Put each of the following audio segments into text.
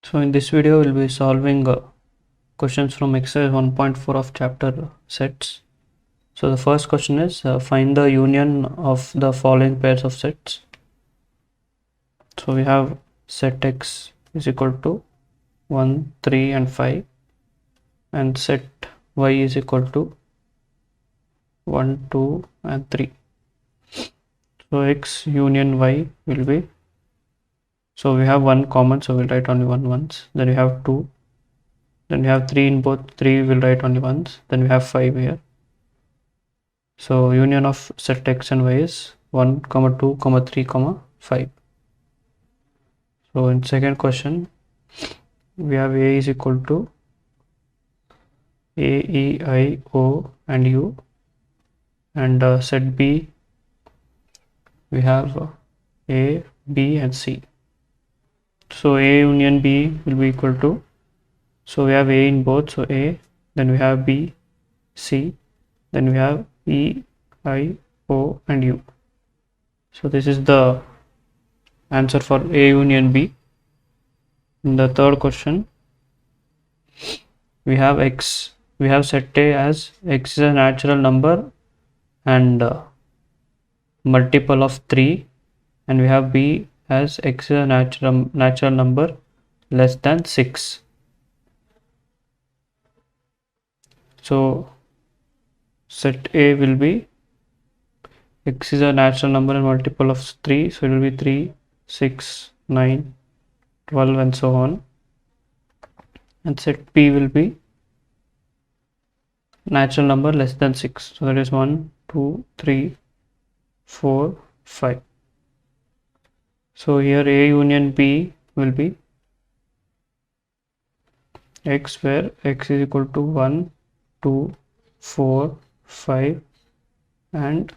So in this video we'll be solving questions from exercise 1.4 of chapter sets. So the first question is find the union of the following pairs of sets. So we have set X is equal to 1, 3 and 5, and set Y is equal to 1, 2 and 3. So X union Y will be, so we have 1 common, so we'll write only 1 once. Then we have 2, then we have 3 in both, 3 we'll write only once. Then we have 5 here. So union of set X and Y is 1, 2, 3, 5. So in second question we have A is equal to A, E, I, O and U, and set B we have A, B and C. So A union B will be equal to, so we have A in both, so A, then we have B, C, then we have E, I, O and U. So this is the answer for A union B. In the third question we have X, we have set A as X is a natural number and multiple of 3, and we have B as X is a natural number less than 6. So set A will be X is a natural number and multiple of 3, so it will be 3, 6, 9, 12 and so on. And set B will be natural number less than 6, so that is 1, 2, 3, 4, 5. So here A union B will be X, where X is equal to 1, 2, 4, 5 and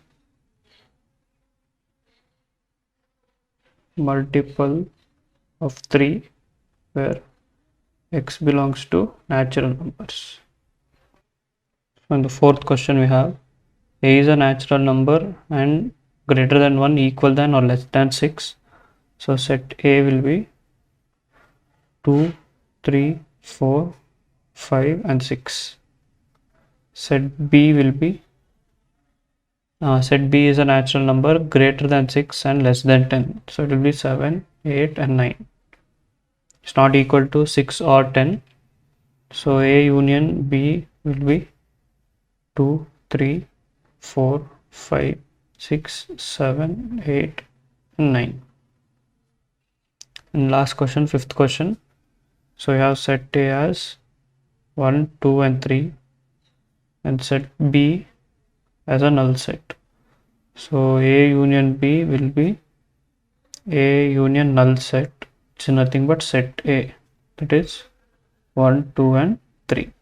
multiple of 3, where X belongs to natural numbers. So in the fourth question we have A is a natural number and greater than 1, equal than or less than 6. So set A will be 2, 3, 4, 5 and 6. Set B will be, set B is a natural number greater than 6 and less than 10. So it will be 7, 8 and 9. It's not equal to 6 or 10. So A union B will be 2, 3, 4, 5, 6, 7, 8 and 9. And last question, fifth question. So we have set A as 1, 2 and 3 and set B as a null set. So A union B will be A union null set. It's nothing but set A, that is 1, 2 and 3.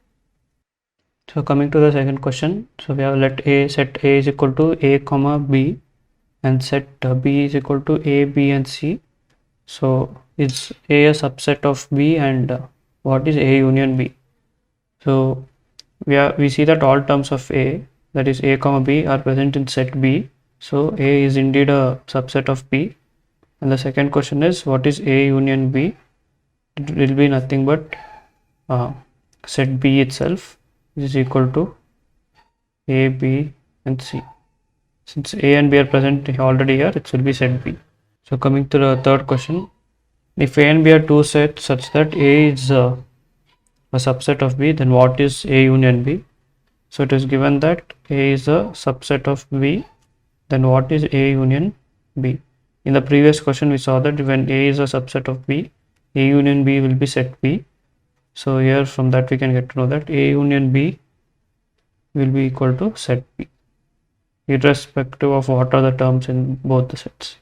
So coming to the second question, so we have set A is equal to A comma B and set B is equal to A, B and C. So is A a subset of B, and what is A union B? So we see that all terms of A, that is A comma B, are present in set B. So A is indeed a subset of B. And the second question is what is A union B? It will be nothing but set B itself, which is equal to A, B and C. Since A and B are present already here, it will be set B. So coming to the third question, if A and B are two sets such that A is a subset of B, then what is A union B? So it is given that A is a subset of B, then what is A union B? In the previous question we saw that when A is a subset of B, A union B will be set B. So here from that we can get to know that A union B will be equal to set B, irrespective of what are the terms in both the sets.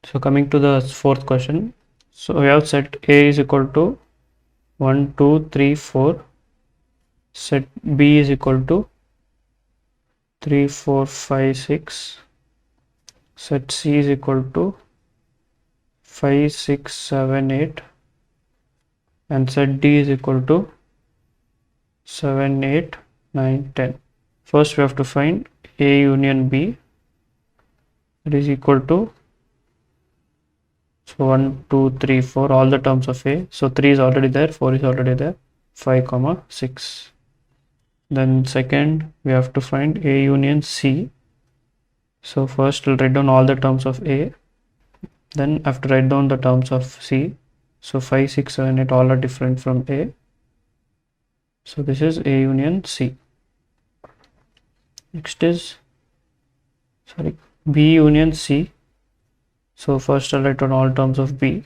So coming to the fourth question, so we have set A is equal to 1, 2, 3, 4. Set B is equal to 3, 4, 5, 6. Set C is equal to 5, 6, 7, 8. And set D is equal to 7, 8, 9, 10. First we have to find A union B, that is equal to, So 1, 2, 3, 4, all the terms of A. So 3 is already there, 4 is already there, 5, comma 6. Then second, we have to find A union C. So first we'll write down all the terms of A. Then I have to write down the terms of C. So 5, 6, 7, 8 all are different from A. So this is A union C. Next is B union C. So first I'll write down all terms of B.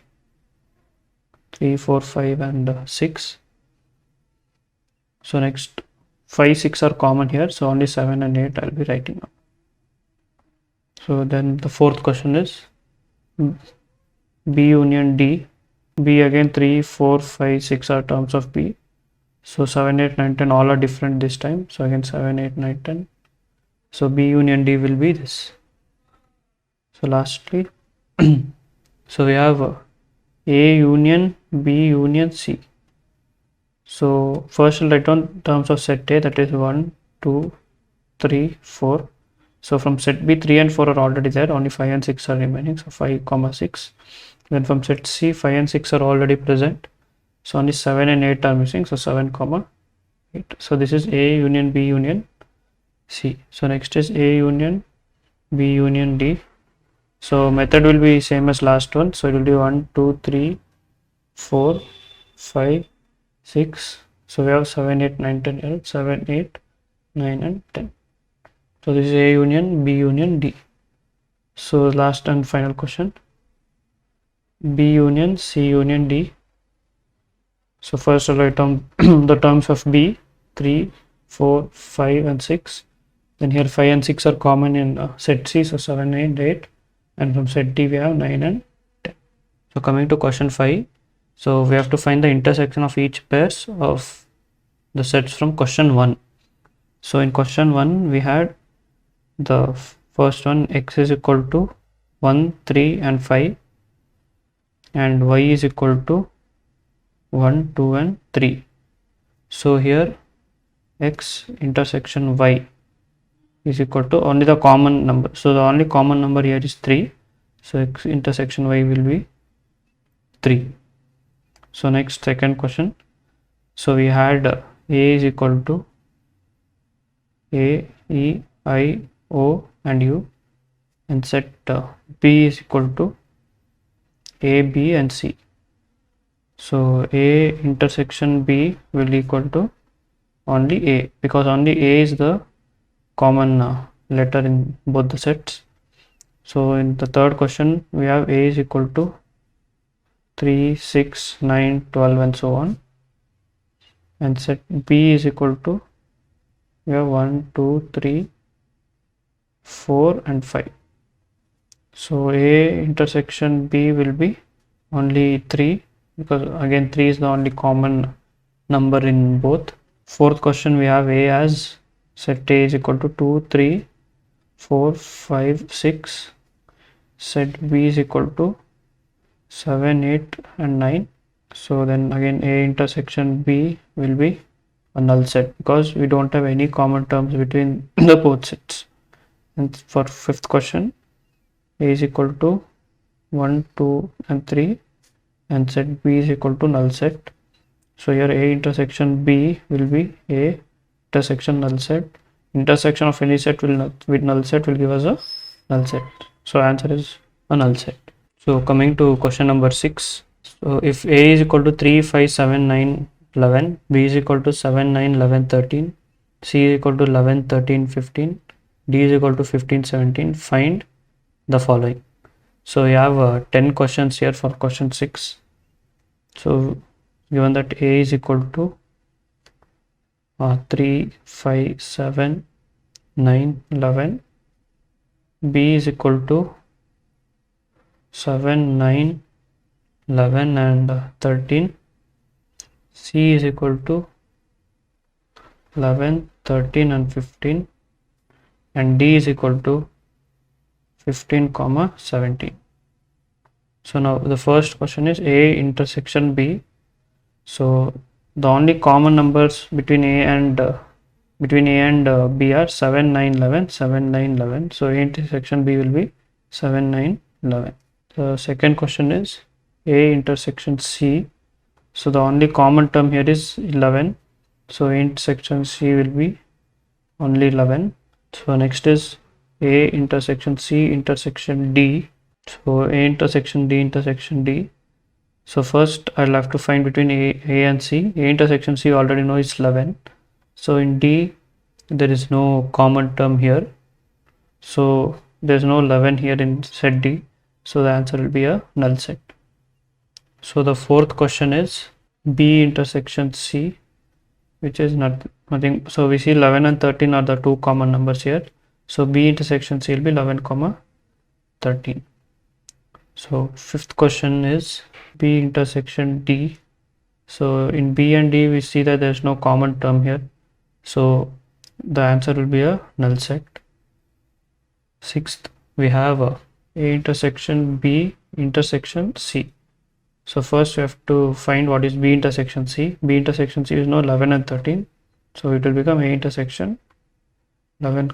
3, 4, 5 and 6. So next 5, 6 are common here. So only 7 and 8 I'll be writing down. So then the fourth question is B union D. B again 3, 4, 5, 6 are terms of B. So 7, 8, 9, 10 all are different this time. So again 7, 8, 9, 10. So B union D will be this. So lastly, so we have A union B union C. So first we'll write down terms of set A, that is 1, 2, 3, 4. So from set B 3 and 4 are already there, only 5 and 6 are remaining. So 5, 6. Then from set C 5 and 6 are already present. So only 7 and 8 are missing. So 7, 8. So this is A union B union C. So next is A union B union D. So method will be same as last one. So it will be 1, 2, 3, 4, 5, 6. So we have 7, 8, 9, 10, 11, 7, 8, 9 and 10. So this is A union B union D. So last and final question, B union C union D. So first I'll write down the terms of B, 3, 4, 5 and 6. Then here 5 and 6 are common in set C, so 7, 8, 8. And from set D we have 9 and 10. So coming to question 5. So we have to find the intersection of each pairs of the sets from question 1. So in question 1 we had the first one, x is equal to 1, 3 and 5 and y is equal to 1, 2 and 3. So here x intersection y is equal to only the common number. So the only common number here is 3. So x intersection y will be 3. So next, second question. So we had A is equal to A, E, I, O and U, and set B is equal to A, B and C. So A intersection B will equal to only A, because only A is the common letter in both the sets. So in the third question we have A is equal to 3, 6, 9, 12 and so on, and set B is equal to, we have 1, 2, 3, 4 and 5. So A intersection B will be only 3, because again 3 is the only common number in both. Fourth question we have A as set A is equal to 2, 3, 4, 5, 6. Set B is equal to 7, 8 and 9. So then again A intersection B will be a null set, because we don't have any common terms between the both sets. And for fifth question, A is equal to 1, 2 and 3 and set B is equal to null set. So here A intersection B will be A intersection null set. Intersection of any set with null set will give us a null set. So answer is a null set. So coming to question number 6. So if A is equal to 3, 5, 7, 9, 11, B is equal to 7, 9, 11, 13, C is equal to 11, 13, 15, D is equal to 15, 17, find the following. So we have 10 questions here for question 6. So given that A is equal to 3, 5, 7, 9, 11, B is equal to 7, 9, 11 and 13, C is equal to 11, 13 and 15, and D is equal to 15, 17. So now the first question is A intersection B. So the only common numbers between A and B are 7, 9, 11, 7, 9, 11. So A intersection B will be 7, 9, 11. The second question is A intersection C. So the only common term here is 11. So A intersection C will be only 11. So next is A intersection C intersection D. So A intersection D. So first I'll have to find between A and C. A intersection C already know is 11. So in D there is no common term here. So there's no 11 here in set D. So the answer will be a null set. So the fourth question is B intersection C, which is nothing. So we see 11 and 13 are the two common numbers here. So B intersection C will be 11, 13. So fifth question is B intersection D. So in B and D we see that there's no common term here. So the answer will be a null set. Sixth, we have A intersection B intersection C. So first we have to find what is B intersection C. B intersection C is no 11 and 13. So it will become A intersection 11,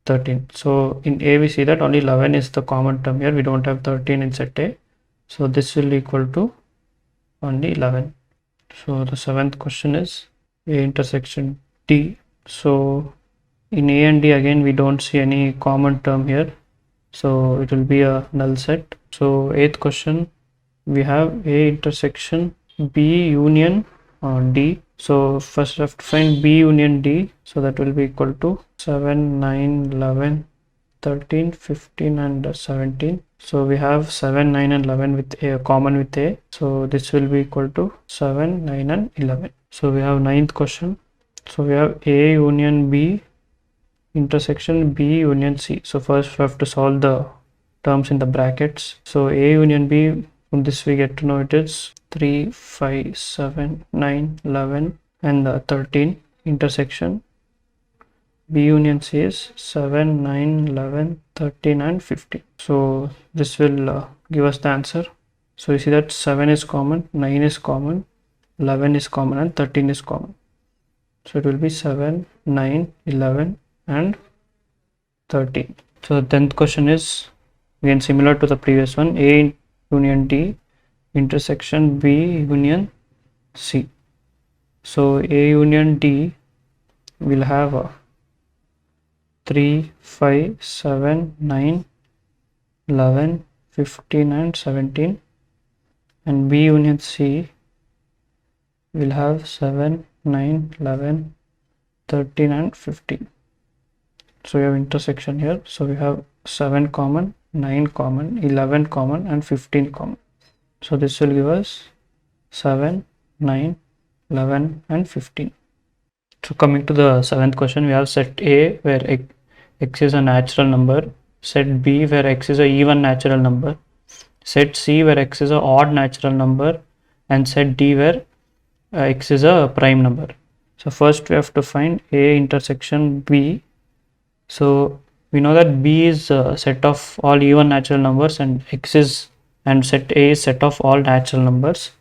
13. So in A we see that only 11 is the common term here. We don't have 13 in set A. So this will equal to only 11. So the seventh question is A intersection D. So in A and D again we don't see any common term here. So it will be a null set. So eighth question, we have A intersection B union D. So first we have to find B union D. So that will be equal to 7, 9, 11, 13, 15 and 17. So we have 7, 9 and 11 with A common with A. So this will be equal to 7, 9 and 11. So we have ninth question. So we have A union B intersection B union C. So first we have to solve the terms in the brackets. So A union B, from this we get to know it is 3, 5, 7, 9, 11 and 13 intersection B union C is 7, 9, 11, 13 and 15. So this will give us the answer. So you see that 7 is common, 9 is common, 11 is common and 13 is common. So it will be 7, 9, 11 and 13. So the 10th question is again similar to the previous one. A union D intersection B union C. So A union D will have a 3, 5, 7, 9, 11, 15 and 17, and B union C will have 7, 9, 11, 13 and 15. So we have intersection here. So we have 7 common, 9 common, 11 common and 15 common. So this will give us 7, 9, 11 and 15. So coming to the 7th question, we have set A where x is a natural number, set B where x is a even natural number, set C where x is a odd natural number, and set D where x is a prime number. So first we have to find A intersection B. So we know that B is a set of all even natural numbers and set A is set of all natural numbers.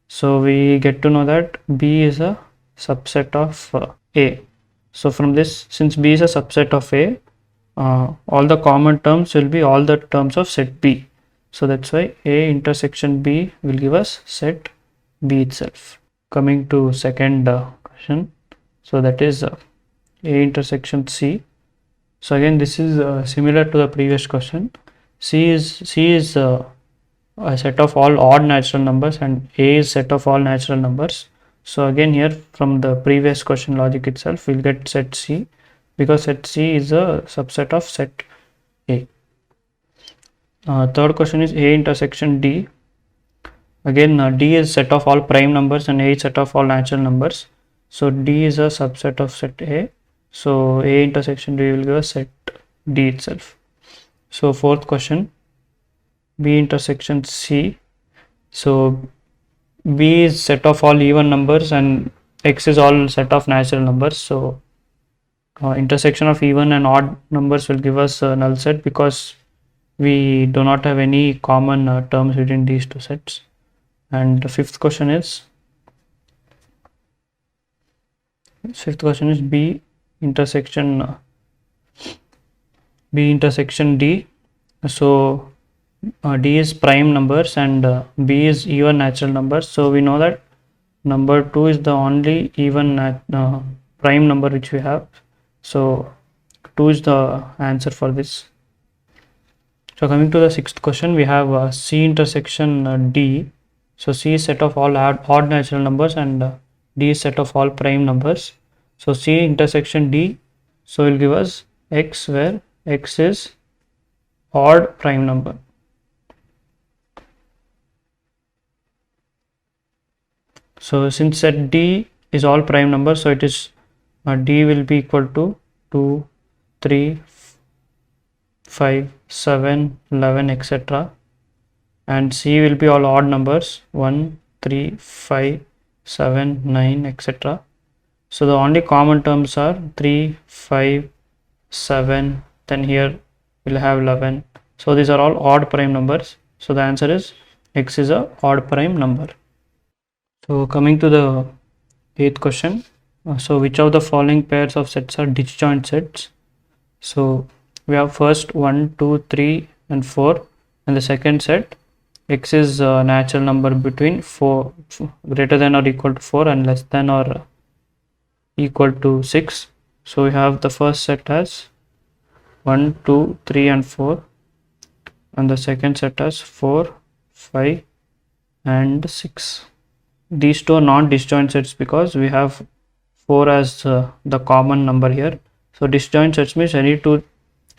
So we get to know that B is a subset of A. So from this, since B is a subset of A, all the common terms will be all the terms of set B. So that's why A intersection B will give us set B itself. Coming to second question, so that is A intersection C. So again this is similar to the previous question. C is a set of all odd natural numbers and A is set of all natural numbers. So again here from the previous question logic itself we'll get set C, because set C is a subset of set A. Third question is A intersection D. Again D is set of all prime numbers and A is set of all natural numbers. So D is a subset of set A. So A intersection D will give us set D itself. So fourth question, B intersection C. So B is set of all even numbers and X is all set of natural numbers. So intersection of even and odd numbers will give us a null set, because we do not have any common terms between these two sets. And the fifth question is B intersection D. So D is prime numbers and B is even natural numbers. So we know that number 2 is the only even prime number which we have. So 2 is the answer for this. So coming to the sixth question, we have C intersection D. So C is set of all odd natural numbers and D is set of all prime numbers. So C intersection D, so will give us X, where X is odd prime number. So since set D is all prime numbers, so it is D will be equal to 2, 3, 5, 7, 11, etc. And C will be all odd numbers 1, 3, 5, 7, 9, etc. So the only common terms are 3, 5, 7, then here we'll have 11. So these are all odd prime numbers. So the answer is X is a odd prime number. So coming to the eighth question. So which of the following pairs of sets are disjoint sets? So we have first 1, 2, 3 and 4, and the second set X is a natural number between 4 greater than or equal to 4 and less than or equal to 6. So we have the first set as 1, 2, 3 and 4, and the second set as 4, 5 and 6. These two are non-disjoint sets because we have 4 as the common number here. So disjoint sets means any two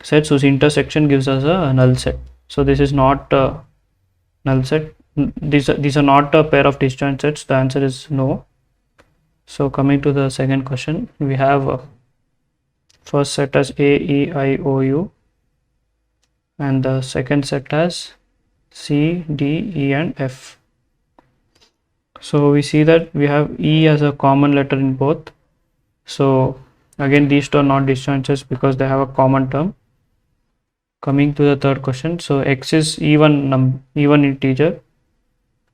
sets whose intersection gives us a null set. So this is not a null set. These are not a pair of disjoint sets. The answer is no. So coming to the second question, we have first set as A, E, I, O, U, and the second set as C, D, E and F. So we see that we have E as a common letter in both. So again, these two are not disjoint sets because they have a common term. Coming to the third question, so X is even integer.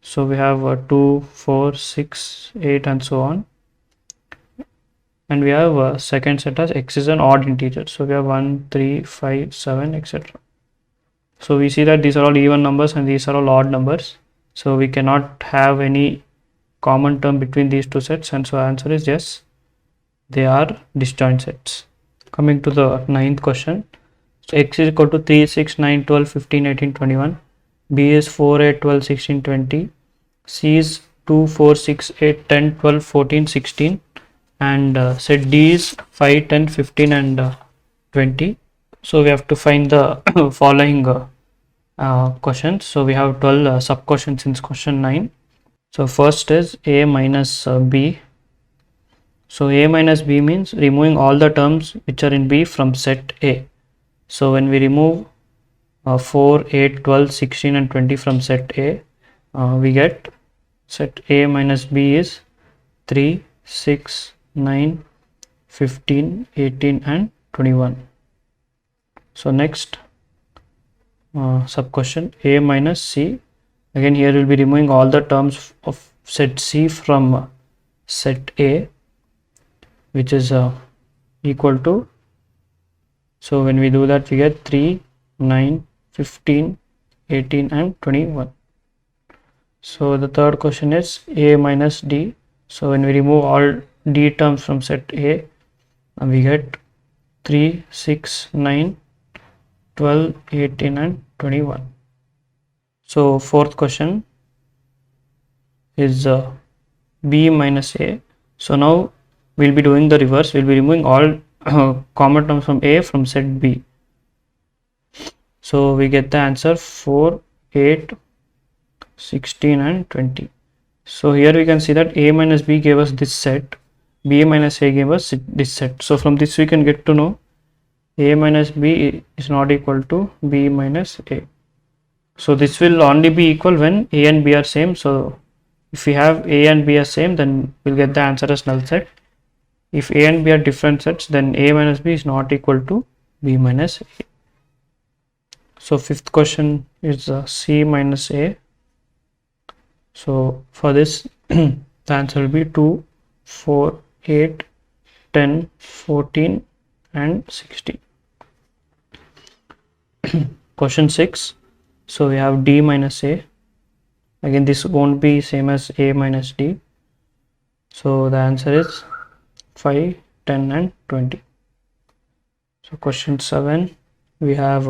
So we have 2, 4, 6, 8 and so on. And we have a second set as X is an odd integer. So we have 1, 3, 5, 7, etc. So we see that these are all even numbers and these are all odd numbers. So we cannot have any common term between these two sets, and so answer is yes, they are disjoint sets. Coming to the ninth question. So X is equal to 3, 6, 9, 12, 15, 18, 21. B is 4, 8, 12, 16, 20. C is 2, 4, 6, 8, 10, 12, 14, 16. And set D is 5, 10, 15 and 20. So we have to find the following questions. So we have 12 sub questions in question 9. So first is A minus B. So A minus B means removing all the terms which are in B from set A. So when we remove 4, 8, 12, 16 and 20 from set A, we get set A minus B is 3, 6, 9, 15, 18 and 21. So next sub question A minus C. Again here we will be removing all the terms of set C from set A, which is equal to, so when we do that we get 3, 9, 15, 18 and 21. So the third question is A minus D. So when we remove all D terms from set A, we get 3, 6, 9, 12, 18 and 21. So fourth question is B minus A. So now we'll be doing the reverse. We'll be removing all common terms from A from set B. So we get the answer 4, 8, 16 and 20. So here we can see that A minus B gave us this set, B minus A gave us this set. So from this we can get to know A minus B is not equal to B minus A. So this will only be equal when A and B are same. So if we have A and B are same, then we'll get the answer as null set. If A and B are different sets, then A minus B is not equal to B minus A. So fifth question is C minus A. So for this the answer will be 2, 4, 8, 10, 14 and 16. Question 6. So we have D minus A. Again, this won't be same as A minus D. So the answer is 5, 10 and 20. So question 7, we have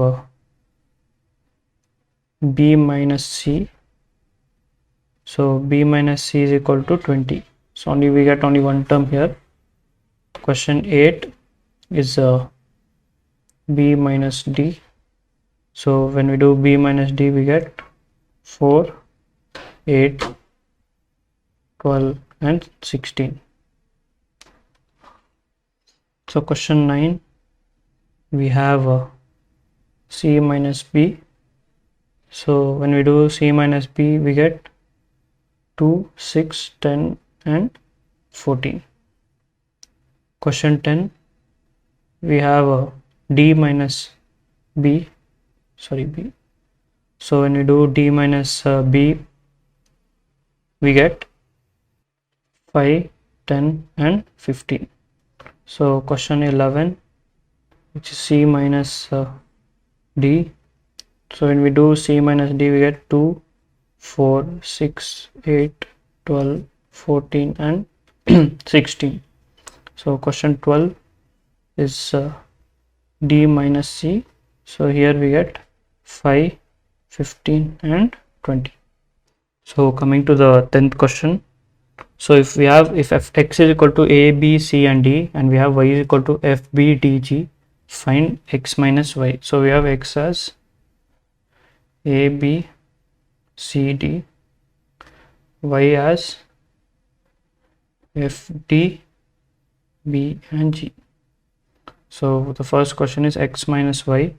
B minus C. So B minus C is equal to 20. So only we get only one term here. Question 8 is B minus D. So when we do B minus D, we get 4, 8, 12 and 16. So question 9, we have C minus B. So when we do C minus B, we get 2, 6, 10 and 14. Question 10, we have D minus B. B. So when we do D minus B, we get 5, 10 and 15. So question 11, which is C minus D. So when we do C minus D, we get 2, 4, 6, 8, 12, 14 and 16. So question 12 is D minus C. So here we get 5, 15 and 20. So coming to the 10th question. So if we have, if x is equal to A, B, C and D, and we have y is equal to F, B, D, G, find x minus y. So we have x as A, B, C, D, y as F, D, B and G. So the first question is x minus y.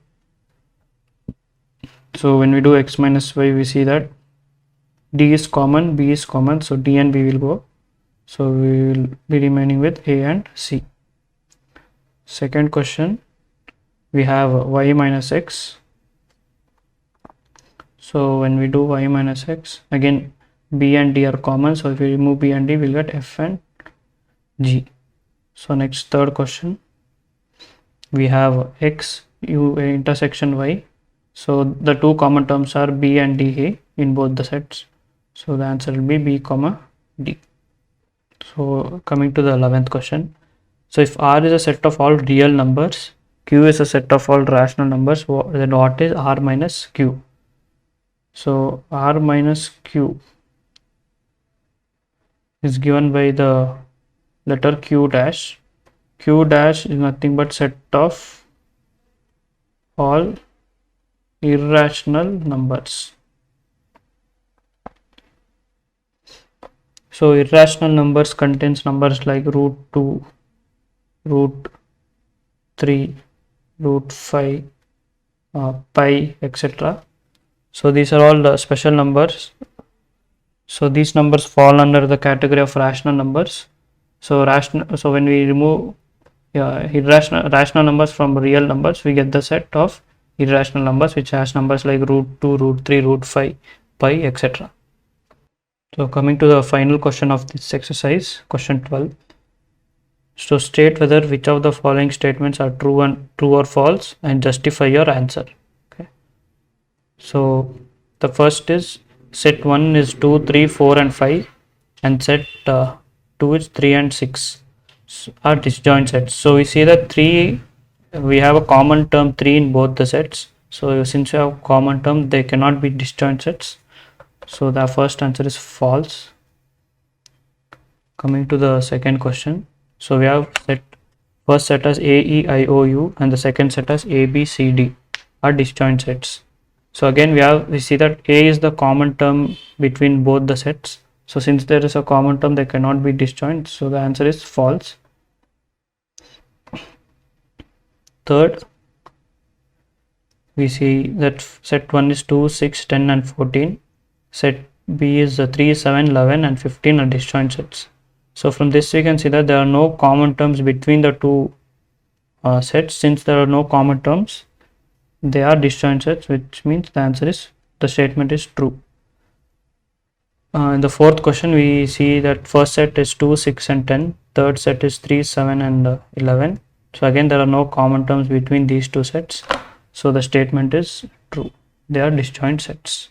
So when we do x minus y, we see that D is common, B is common, so D and B will go. So we will be remaining with A and C. Second question, we have y minus x. So when we do y minus x, again B and D are common, so if we remove B and D, we'll get F and G. So next, third question, we have x intersection y. So the two common terms are B and D in both the sets. So the answer will be B comma D. So coming to the 11th question. So if R is a set of all real numbers, Q is a set of all rational numbers, then what is R minus Q? So R minus Q is given by the letter Q dash. Q dash is nothing but set of all irrational numbers. So irrational numbers contains numbers like root 2, root 3, root 5, pi, etc. So these are all the special numbers. So these numbers fall under the category of rational numbers. So when we remove rational numbers from real numbers, we get the set of irrational numbers which has numbers like root 2, root 3, root 5, pi, etc. So coming to the final question of this exercise, question 12. So state whether which of the following statements are true or false and justify your answer. Okay. So the first is set 1 is 2, 3, 4 and 5 and set 2 is 3 and 6 are disjoint sets. So we see that we have a common term 3 in both the sets. So since we have common term, they cannot be disjoint sets. So the first answer is false. Coming to the second question. So we have first set as A, E, I, O, U and the second set as A, B, C, D are disjoint sets. So again we see that A is the common term between both the sets. So since there is a common term, they cannot be disjoint. So the answer is false. Third, we see that set 1 is 2, 6, 10 and 14. Set B is 3, 7, 11 and 15 are disjoint sets. So from this we can see that there are no common terms between the two sets. Since there are no common terms, they are disjoint sets, which means the statement is true. In the fourth question, we see that first set is 2, 6 and 10. Third set is 3, 7 and 11. So again there are no common terms between these two sets. So the statement is true. they are disjoint sets.